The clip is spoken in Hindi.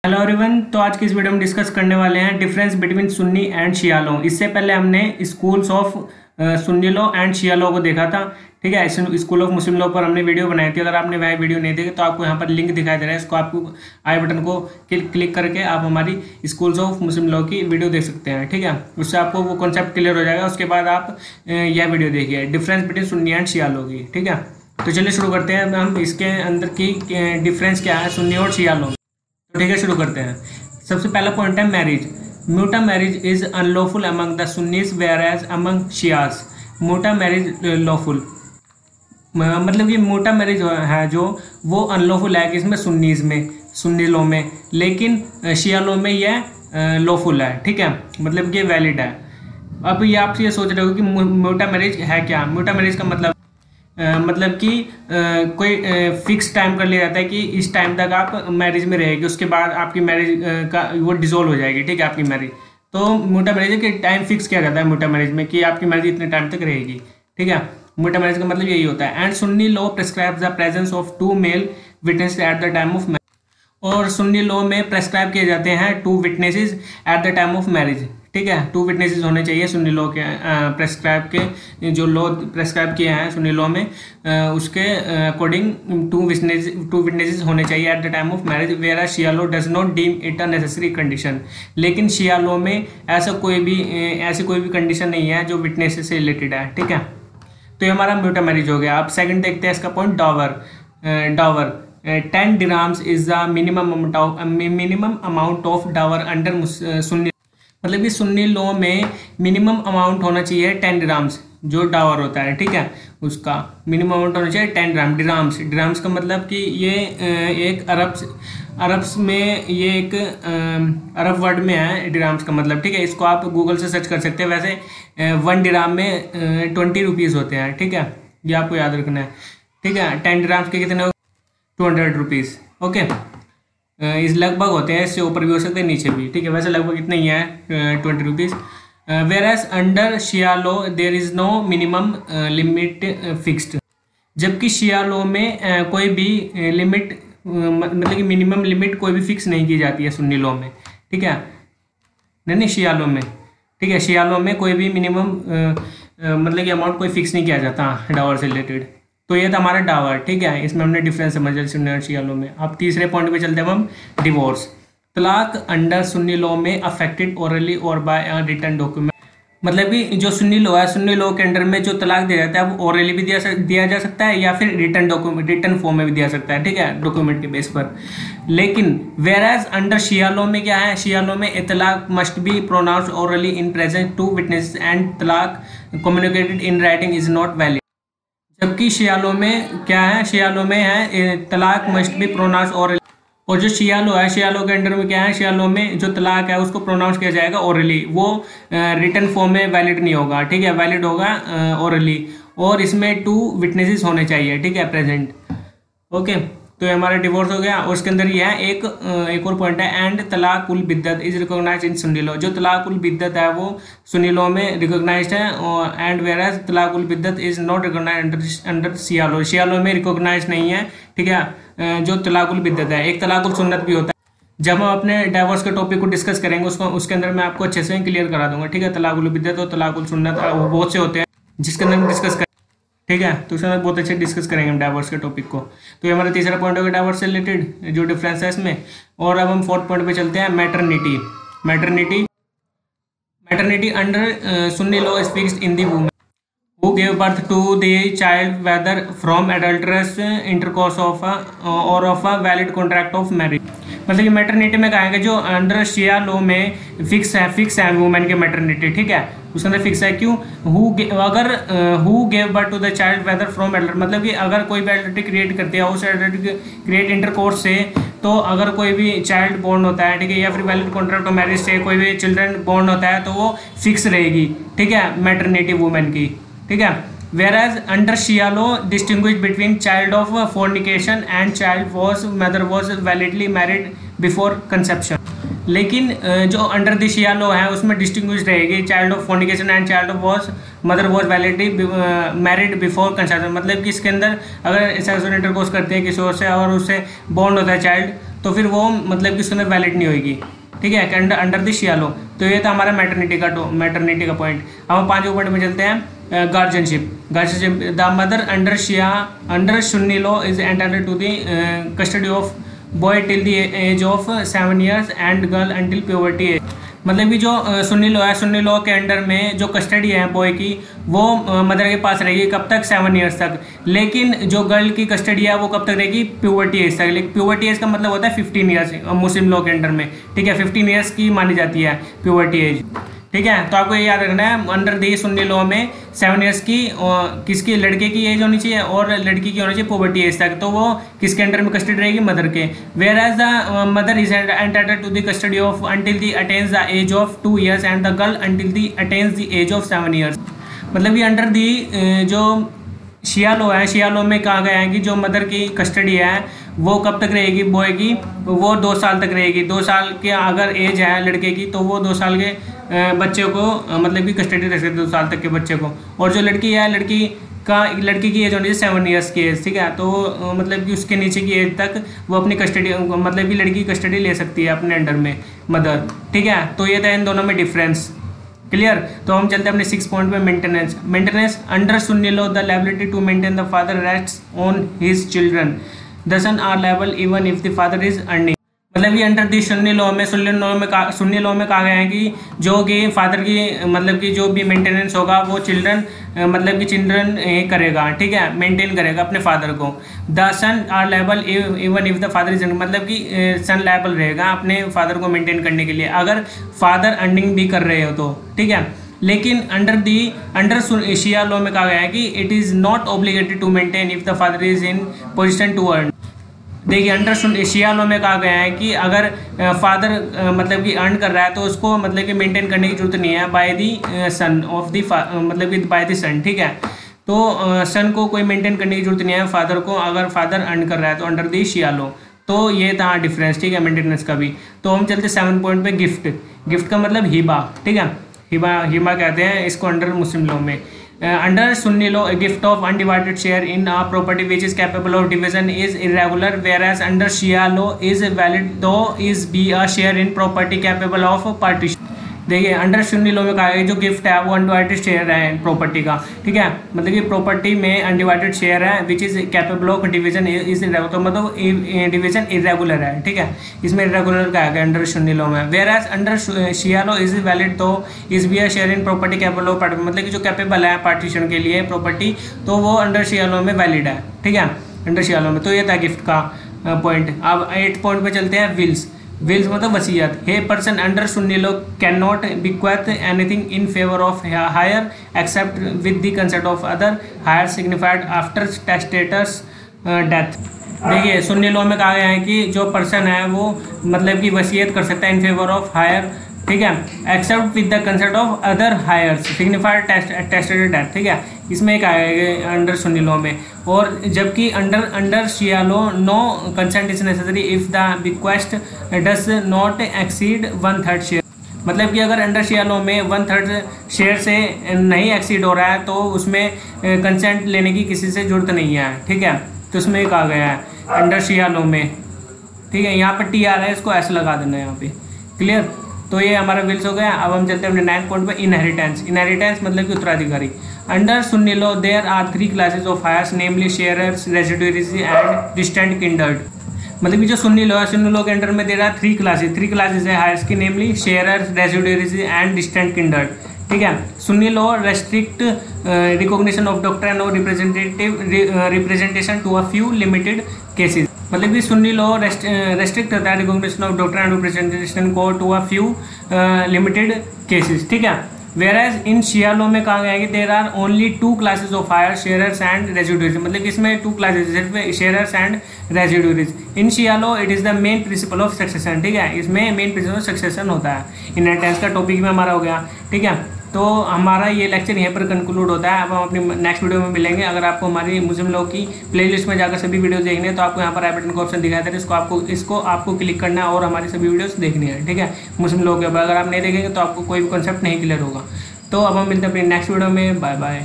Hello everyone. तो आज की इस वीडियो में डिस्कस करने वाले हैं difference between Sunni and Shia law. इससे पहले हमने schools of Sunni law and Shia law को देखा था। ठीक है, स्कूल ऑफ मुस्लिम लॉ पर हमने वीडियो बनाई थी। अगर आपने वह वीडियो नहीं देखी तो आपको यहाँ पर लिंक दिखाई दे रहा है, इसको आपको आई बटन को क्लिक करके आप हमारी स्कूल्स ऑफ मुस्लिम लॉ की वीडियो देख सकते हैं। ठीक है, उससे आपको वो कॉन्सेप्ट क्लियर हो जाएगा। उसके बाद आप यह वीडियो देखिए difference between Sunni and Shia law की। ठीक है, तो चलिए शुरू करते हैं। हम इसके अंदर की डिफरेंस क्या है सुन्नी और शिया लॉ। तो ठीक है, शुरू करते हैं। सबसे पहला पॉइंट है मैरिज। म्यूटा marriage is unlawful among the Sunnis whereas among Shias. म्यूटा मैरिज लॉफुल, मतलब ये म्यूटा मैरिज है जो वो अनलॉफुल है किसमें, सुन्नीस में, सुन्नी लॉ में, लेकिन शिया लॉ में यह लॉफुल है। ठीक है, मतलब ये वैलिड है। अब ये आप ये सोच रहे हो कि म्यूटा मैरिज है क्या। म्यूटा मैरिज का मतलब कि कोई फिक्स टाइम कर लिया जाता है कि इस टाइम तक आप मैरिज में रहेगी, उसके बाद आपकी मैरिज का वो डिसॉल्व हो जाएगी। ठीक है, आपकी मैरिज। तो म्यूटा मैरिज है कि टाइम फिक्स किया जाता है म्यूटा मैरिज में कि आपकी मैरिज इतने टाइम तक रहेगी। ठीक है, म्यूटा मैरिज का मतलब यही होता है। And Sunni law prescribes the presence of two male witness at the time of marriage. और सुन्नी लॉ में प्रेस्क्राइब किए जाते हैं two witnesses at the time of marriage. ठीक है, टू विटनेसेस होने चाहिए सुन्नी लॉ के प्रेस्क्राइब के, जो लॉ प्रेस्क्राइब किए हैं सुन्नी लॉ में उसके अकॉर्डिंग टू विटनेसेस होने चाहिए at the time of marriage, where Shia law does not deem it a necessary condition. लेकिन शिया लॉ में ऐसी कोई भी कंडीशन नहीं है जो विटनेसेस से रिलेटेड है। ठीक है, तो ये हमारा म्यूटा मैरिज हो गया। अब सेकंड देखते हैं इसका point, dower. 10 dirhams is the minimum amount of dower under Sunni. मतलब कि सुन्नी लॉ में मिनिमम अमाउंट होना चाहिए 10 dirhams जो डावर होता है। ठीक है, उसका मिनिमम अमाउंट होना चाहिए 10 dirhams। dirhams का मतलब कि ये एक अरब्स में ये एक अरब वर्ड में है dirhams का मतलब। ठीक है, इसको आप गूगल से सर्च कर सकते हैं। वैसे 1 dirham में 20 रुपीज़ होते हैं। ठीक है, ये आपको याद रखना है। ठीक है, 10 dirhams के कितने 200 रुपीज़। ओके, इस लगभग होते हैं, इससे ऊपर भी हो सकते हैं नीचे भी। ठीक है, वैसे लगभग इतना ही है 20 rupees. Whereas under Shia law there is no minimum limit fixed. जबकि शिया लॉ में कोई भी लिमिट मतलब कि मिनिमम लिमिट कोई भी फिक्स नहीं की जाती है सुन्नी लॉ में। ठीक है, नहीं शिया लॉ में। ठीक है, शिया लॉ में कोई भी मिनिमम मतलब कि अमाउंट कोई फिक्स नहीं किया जाता डावर से रिलेटेड। तो ये था हमारा डावर। ठीक है, इसमें हमने डिफरेंस समझा सुन्नी और शिया लॉ में। अब तीसरे पॉइंट पे चलते हैं हम, डिवोर्स। तलाक अंडर सुन्नी लॉ में अफेक्टेड ओरली और बाय अ रिटन डॉक्यूमेंट। मतलब कि जो सुन्नी लॉ है, सुन्नी लॉ के अंडर में जो तलाक दिया जाता है वो ओरली भी दिया जा सकता है या फिर रिटन फॉर्म में भी दिया सकता है। ठीक है, डॉक्यूमेंट के बेस पर। लेकिन whereas under Shia law में क्या है, शिया लॉ में तलाक must be pronounced orally in presence to witness and तलाक communicated in writing is not valid. जबकि शिया लॉ में क्या है, शिया लॉ में है तलाक मस्ट बी प्रोनाउंस ओरली। और जो शिया लॉ है, शिया लॉ के अंडर में क्या है, शिया लॉ में जो तलाक है उसको प्रोनाउंस किया जाएगा ओरली। वो रिटन फॉर्म में वैलिड नहीं होगा। ठीक है, वैलिड होगा ओरली। और इसमें 2 विटनेसेस होने चाहिए। ठीक है, प्रेजेंट। ओके, तो ये हमारा डिवोर्स हो गया। और उसके अंदर ये है एक और पॉइंट है, एंड तलाक उल बिद्दत is recognised in Sunni law. जो तलाक उल बिद्दत है वो सुन्नी लॉ में रिकॉग्नाइज्ड है, एंड वेयर एज तलाक उल बिद्दत is not recognised under Shia law. Shia law में रिकॉग्नाइज नहीं है। ठीक है, जो तलाक उल बिद्दत है। एक तलाक उल सुन्नत भी होता है। जब हम अपने डाइवोर्स के टॉपिक को डिस्कस करेंगे उसके अंदर मैं आपको अच्छे से क्लियर करा दूंगा। ठीक है, तलाक उल बिद्दत और तलाक उल सुन्नत बहुत से होते हैं जिसके अंदर हम डिस्कस करें। ठीक है, तो उसमें बहुत अच्छे डिस्कस करेंगे हम डाइवोर्स के टॉपिक को। तो ये हमारा तीसरा पॉइंट होगा डाइवोर्स से रिलेटेड जो डिफरेंस है इसमें। और अब हम फोर्थ पॉइंट पे चलते हैं, maternity under Sunni law is fixed in the woman who gave birth to the child whether from adulterous intercourse of or of a valid contract of marriage। मतलब कि मैटरनिटी में कहा है जो अंडर शिया लॉ में फिक्स है वुमेन के मैटरनिटी। ठीक है, उसके अंदर फिक्स है। क्यों, who gave birth to the child whether from adult, मतलब कि अगर कोई भी एडल्ट्री क्रिएट करती है उस एडल्ट्री क्रिएट इंटरकोर्स से, तो अगर कोई भी चाइल्ड बॉर्न होता है, ठीक है, या फिर वैलिड कॉन्ट्रैक्ट ऑफ मैरिज से कोई भी चिल्ड्रन बॉर्न होता है तो वो फिक्स रहेगी। ठीक है, मैटरनिटी वुमेन की। ठीक है, whereas under Shia law distinguish between child of fornication and child was mother was validly married before conception. लेकिन जो अंडर द शिया लॉ है उसमें डिस्टिंग्विश रहेगी child of fornication and child of was mother was validly married before conception. मतलब कि इसके अंदर अगर सेक्सुअल इंटरकोर्स करते हैं किसी और से और उससे बॉर्न होता है चाइल्ड, तो फिर वो मतलब कि उसमें वैलिड नहीं होगी, ठीक है, अंडर द शिया लॉ। तो ये था हमारा मैटरनिटी का पॉइंट। अब हम 5वें पॉइंट में चलते हैं, guardianship. The mother under Sunni law is entitled to the custody of boy till the age of 7 years and girl until puberty age. मतलब कि जो सुन्नी लॉ है, सुन्नी लॉ के अंडर में जो कस्टडी है बॉय की वो मदर के पास रहेगी कब तक, 7 years तक। लेकिन जो गर्ल की कस्टडी है वो कब तक रहेगी, प्यूबर्टी एज तक। लेकिन प्यूबर्टी एज का मतलब होता है 15 years मुस्लिम लॉ के अंडर में, ठीक है, 15 years की मानी जाती है प्यूबर्टी एज, ठीक है। तो आपको ये याद रखना है, अंडर दी सुन्नी लॉ में 7 years की किसकी, लड़के की एज होनी चाहिए और लड़की की होनी चाहिए पुबर्टी एज तक। तो वो किसके अंडर में कस्टडी रहेगी, मदर के। Whereas the mother is entitled to the custody of until the attains the age of 2 years and the girl until the attains the age of 7 years। मतलब ये अंडर दी जो शिया लॉ है, शिया लॉ में कहा गया है कि जो मदर की कस्टडी है वो कब तक रहेगी बॉय की, वो 2 साल तक रहेगी। 2 साल के अगर एज है लड़के की तो वो 2 साल के बच्चे को मतलब कि कस्टडी रख सकते 2 साल तक के बच्चे को। और जो लड़की है, लड़की की एज होनी चाहिए 7 years की एज, ठीक है। तो मतलब कि उसके नीचे की एज तक वो अपनी कस्टडी, मतलब कि लड़की की कस्टडी ले सकती है अपने अंडर में मदर, ठीक है। तो ये था इन दोनों में डिफरेंस, क्लियर। तो हम चलते हैं अपने 6 पॉइंट पे, maintenance. Under Sunni law the liability to maintain the father rests on his children, the son are liable even if the father is earning. मतलब ये अंडर दी सुन्नी लॉ में कहा गया है कि जो कि फादर की मतलब कि जो भी मेंटेनेंस होगा वो चिल्ड्रन करेगा, ठीक है, मेंटेन करेगा अपने फादर को। The son are liable even if the father is, मतलब कि सन लायबल रहेगा अपने फादर को मेंटेन करने के लिए अगर फादर अर्निंग भी कर रहे हो तो, ठीक है। लेकिन अंडर शिया लॉ में कहा गया है कि it is not obligated to maintain if the father is in position to earn. देखिए अंडर शिया लॉ में कहा गया है कि अगर फादर मतलब कि अर्न कर रहा है तो उसको मतलब कि मेंटेन करने की जरूरत नहीं है by the son of the, मतलब कि बाय दी सन, ठीक है। तो सन को कोई मेंटेन करने की जरूरत नहीं है फादर को, अगर फादर अर्न कर रहा है तो अंडर दी शिया लॉ। तो ये था डिफरेंस, ठीक है, मेंटेनेंस का भी। तो हम चलते 7 पॉइंट पे, गिफ्ट का मतलब हिबा, ठीक है, हिबा कहते हैं इसको अंडर मुस्लिम लॉ में। Under Sunni law, gift of undivided share in a property which is capable of division is irregular, whereas under Shia law is valid though is be a share in property capable of partition. देखिए अंडर सुन्नी लॉ में कहा गया जो गिफ्ट है वो अनडिवाइडेड शेयर है प्रॉपर्टी का, ठीक है, मतलब कि प्रॉपर्टी में अनडिवाइडेड शेयर है विच is capable of division is irregular, तो मतलब डिवीजन इरेगुलर है, ठीक है, इसमें इरेगुलर कहा गया अंडर सुन्नी लॉ में। Whereas under Shia law is valid though is be a share in property capable of party, मतलब कि जो कैपेबल है पार्टीशन के लिए प्रॉपर्टी तो वो अंडर शिया लॉ में वैलिड है, ठीक है, अंडर शिया लॉ में। तो ये था गिफ्ट का पॉइंट। अब 8 पॉइंट पे चलते हैं, विल्स मतलब वसीयत। He person under Sunni law can not bequeath anything in favour of heir except with the consent of other heir signified after testator's death. देखिए सुन्नी लॉ में कहा गया है कि जो पर्सन है वो मतलब कि वसीयत कर सकता है इन फेवर ऑफ हायर, ठीक है, except with the consent of other heirs signified testated death, ठीक है, इसमें एक आएगा अंडर सुन्नी लॉ में। और जबकि under Shia law no consent is necessary if the bequest does not exceed 1/3 share, मतलब कि अगर अंडर शिया लॉ में 1/3 शेयर से नहीं एक्सीड हो रहा है तो उसमें कंसेंट लेने की किसी से जरूरत नहीं है, ठीक है। तो उसमें कहा गया है अंडर शिया लॉ में, ठीक है, यहाँ पर टी आ रहा है, इसको ऐसे लगा देना है यहाँ पे, क्लियर। तो ये हमारा विल्स हो गया। अब हम चलते हैं अपने 9 पॉइंट पे, इनहेरिटेंस मतलब कि उत्तराधिकारी। Under Sunni law there are 3 classes of heirs namely sharers, residuaries and distant kindred, मतलब कि जो सुन्नी लॉ है, सुन्नी लॉ के अंडर में दे रहा है 3 क्लासेस है हायर्स की, namely sharers, residuaries and distant kindred, ठीक है। Sunni law restrict recognition of doctrine और representation to a few limited cases, मतलब कि सुन्नी लॉ रेस्ट्रिक्ट करता है recognition of doctrine and representation को to a few limited cases, ठीक है। वेयरएज इन शिया लॉ में कहा गया है कि there are only 2 classes of heir, sharers and residuaries, मतलब कि इसमें 2 क्लासेस सिर्फ sharers and residuaries. In Shia law it is the main principle of succession, ठीक है, इसमें मेन प्रिंसिपल ऑफ सक्सेशन होता है। इनहेरिटेंस का टॉपिक में हमारा हो गया, ठीक है। तो हमारा ये लेक्चर यहीं पर कंक्लूड होता है। अब हम अपनी नेक्स्ट वीडियो में मिलेंगे। अगर आपको हमारी मुस्लिम लॉ की प्लेलिस्ट में जाकर सभी वीडियोस देखने हैं तो आपको यहाँ पर आई बटन का ऑप्शन दिखाई दे रहा है, इसको आपको क्लिक करना है और हमारी सभी वीडियोस देखनी है, ठीक है, मुस्लिम लॉ के ऊपर। अगर आप नहीं देखेंगे तो आपको कोई भी कॉन्सेप्ट नहीं क्लियर होगा। तो अब हम मिलते हैं अपनी नेक्स्ट वीडियो में, बाय बाय।